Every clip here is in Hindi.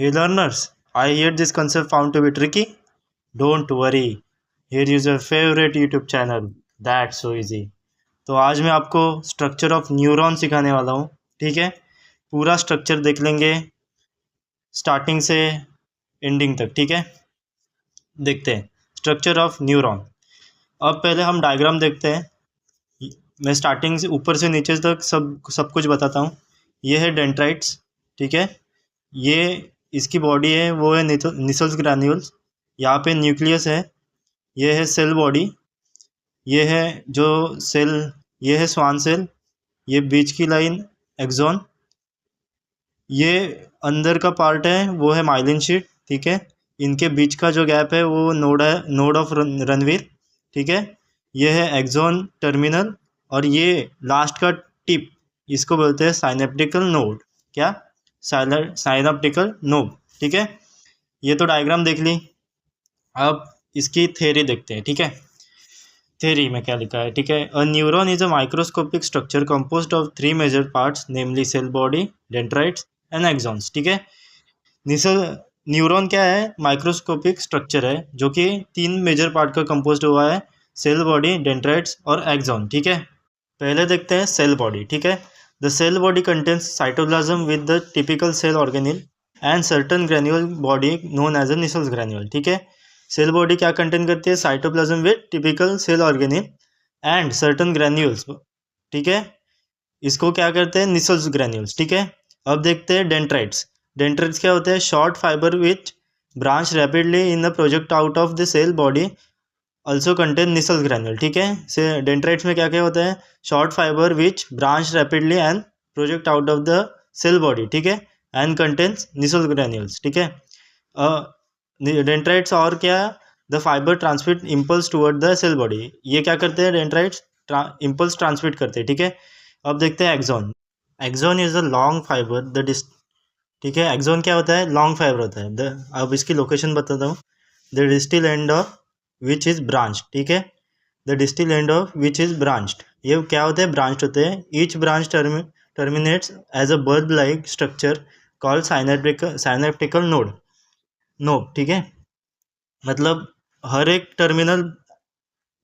Hey learners, I hear this concept found to be tricky. Don't worry, here is your favorite YouTube channel. That's so easy. तो आज मैं आपको स्ट्रक्चर ऑफ न्यूरॉन सिखाने वाला हूँ. ठीक है, पूरा स्ट्रक्चर देख लेंगे स्टार्टिंग से एंडिंग तक. ठीक है, देखते हैं स्ट्रक्चर ऑफ न्यूरॉन. अब पहले हम डायग्राम देखते हैं. मैं स्टार्टिंग से ऊपर से नीचे तक सब कुछ बताता हूँ. ये है डेंड्राइट्स. ठीक है, ये इसकी बॉडी है, वो है निसल्स ग्रैन्यूल्स. यहाँ पे न्यूक्लियस है. ये है सेल बॉडी. ये है जो सेल, ये है स्वान सेल. ये बीच की लाइन एक्सॉन. ये अंदर का पार्ट है, वो है माइलिन शीट. ठीक है, इनके बीच का जो गैप है वो नोड ऑफ रणवीर. ठीक है, ये है एक्सॉन टर्मिनल. और ये लास्ट का टिप, इसको बोलते हैं साइनेप्टिकल नोड. क्या? साइनेप्टिकल नोड. ठीक है, ये तो डायग्राम देख ली. अब इसकी थ्योरी देखते हैं. ठीक है, थ्योरी में क्या लिखा है. ठीक है, a neuron is a microscopic structure composed of 3 major parts, namely cell body, dendrites and axons. ठीक है, न्यूरॉन क्या है? माइक्रोस्कोपिक स्ट्रक्चर है जो कि 3 मेजर पार्ट का कंपोज्ड हुआ है, सेल बॉडी, डेंड्राइट्स और एक्सॉन. ठीक है, पहले देखते हैं सेल बॉडी. ठीक है, the cell body contains cytoplasm with the typical cell organelle and certain granular body known as a Nissl's granule. ठीक है, सेल बॉडी क्या कंटेन करती है? Cytoplasm with typical cell organelle and certain granules. ठीक है, इसको क्या करते हैं? Nissl's granules. ठीक है, अब देखते हैं डेंड्राइट्स. डेंड्राइट्स क्या होते हैं? Short fibre which branch rapidly in the project out of the cell body, also contain Nissl's granule. ठीक है, से डेंड्राइट्स में क्या क्या होता है? Short fibre which branch rapidly and project out of the cell body. ठीक है, एंड कंटेन्स निसल्स ग्रैन्यूल्स. ठीक है, डेंड्राइट्स और क्या? The fibre transmit impulse toward the cell body. ये क्या करते हैं? डेंड्राइट्स इम्पल्स ट्रांसमिट करते हैं. ठीक है, अब देखते हैं axon. Axon is a long fibre the ठीक है, एक्सॉन क्या होता है? लॉन्ग फाइबर होता है. अब इसकी लोकेशन बताता हूँ. The distal end of which is branch. ठीक है, the distal end of which is branched. ये क्या होते हैं? ब्रांच्ड होते हैं. Each branch terminates as a bulb like structure called synaptical node. ठीक है, मतलब हर एक टर्मिनल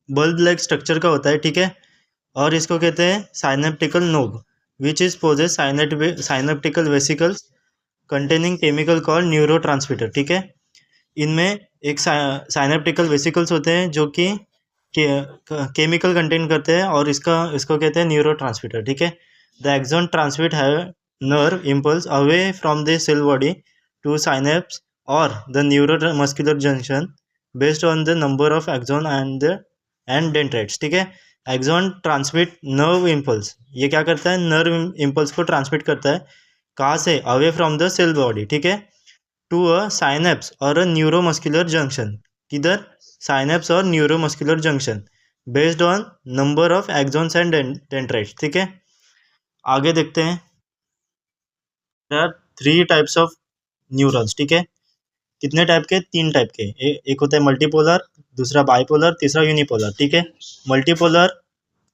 बल्ब लाइक स्ट्रक्चर का होता है. ठीक है, और इसको कहते हैं synaptical node which is possess synaptical vesicles containing chemical called neurotransmitter. ठीक है, इनमें एक साइनेप्टिकल वेसिकल्स होते हैं जो कि केमिकल कंटेन करते हैं, और इसको कहते हैं न्यूरोट्रांसमीटर. ठीक है, the axon transmit have nerve impulse away from the cell body to synapse और the neuromuscular junction based on the number of axon and dendrites. ठीक है, एक्सॉन ट्रांसमिट नर्व इम्पल्स. ये क्या करता है? नर्व इम्पल्स को ट्रांसमिट करता है. कहाँ से? Away from the cell body. ठीक है, टू अ साइनेप्स और अ न्यूरोमस्कुलर जंक्शन. किधर? साइनेप्स और neuromuscular junction based on number of axons and dendrites. ठीक है, आगे देखते हैं. There are 3 types of neurons. ठीक है, कितने टाइप के? 3 टाइप के. एक होता है मल्टीपोलर, दूसरा बाइपोलर, तीसरा यूनिपोलर. ठीक है, मल्टीपोलर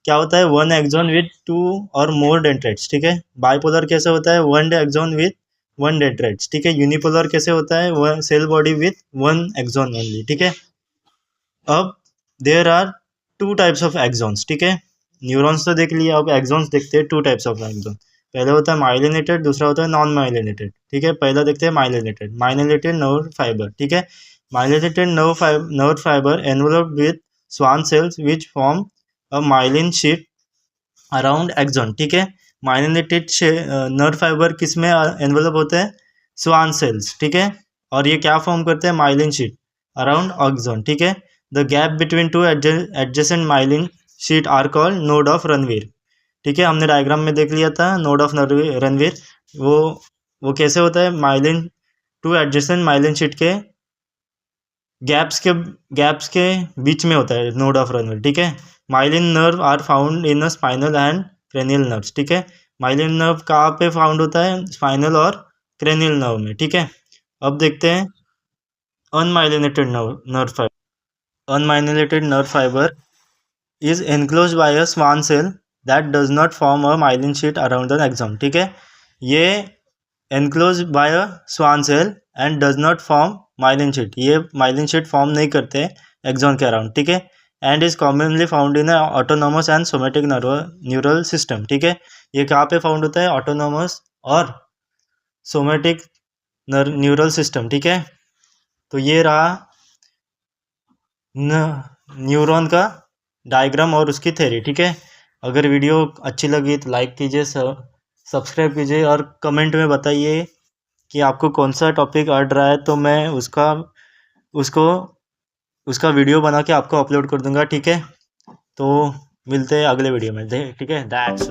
क्या होता है? 1 एक्सॉन विद 2 और मोर डेंड्राइट्स. ठीक है, बाइपोलर कैसे होता है? 1 एक्सॉन विद 1 डेंड्राइट्स. ठीक है, यूनिपोलर कैसे होता है? Cell body with 1 axon only. ठीक है, अब there are 2 types of axons. ठीक है, न्यूरॉन्स तो देख लिया, अब एक्सॉन्स देखते हैं. 2 टाइप्स ऑफ एक्सॉन. पहले होता है माइलिनेटेड, दूसरा होता है नॉन माइलिनेटेड. ठीक है, पहला देखते हैं माइलिनेटेड नर्व फाइबर. ठीक है, myelinated nerve fibre enveloped with Schwann cells which form a myelin sheath around axon. ठीक है, माइलिनेटेड नर्व फाइबर किस में एनवलप होते हैं? Schwann cells. ठीक है, और ये क्या फॉर्म करते हैं? Myelin sheath around axon. ठीक है, the gap between 2 adjacent myelin sheath are called node of Ranvier. ठीक है, हमने डायग्राम में देख लिया था नोड ऑफ रणवीर. वो कैसे होता है? माइलिन 2 एडजेसेंट माइलिन शीट के गैप्स के बीच में होता है नोड ऑफ रणवीर. ठीक है, myelin nerve are found in a spinal and cranial nerves. ठीक है, माइलिन नर्व कहाँ पे फाउंड होता है? स्पाइनल और क्रेनियल नर्व में. ठीक है, अब देखते हैं unmyelinated nerve fibre. Unmyelinated nerve fibre is enclosed by a swan cell that does not form a myelin sheet around the axon. ठीक है, ये enclose by a Schwann cell and does not form myelin sheath, ये माइलिन शीट फॉर्म नहीं करते एक्सॉन के अराउंड, ठीक है। And is commonly found in autonomous and somatic neural system, ठीक है। ये कहाँ पे फाउंड होता है, ऑटोनोमस और सोमेटिक न्यूरल सिस्टम, ठीक है। तो ये रहा न्यूरॉन का डायग्राम और उसकी थ्योरी, ठीक है। अगर वीडियो अच्छी लगी तो लाइक कीजिए, सब्सक्राइब कीजिए और कमेंट में बताइए कि आपको कौन सा टॉपिक अड़ रहा है, तो मैं उसको उसका वीडियो बना के आपको अपलोड कर दूंगा, ठीक है। तो मिलते हैं अगले वीडियो में, ठीक है। दैट्स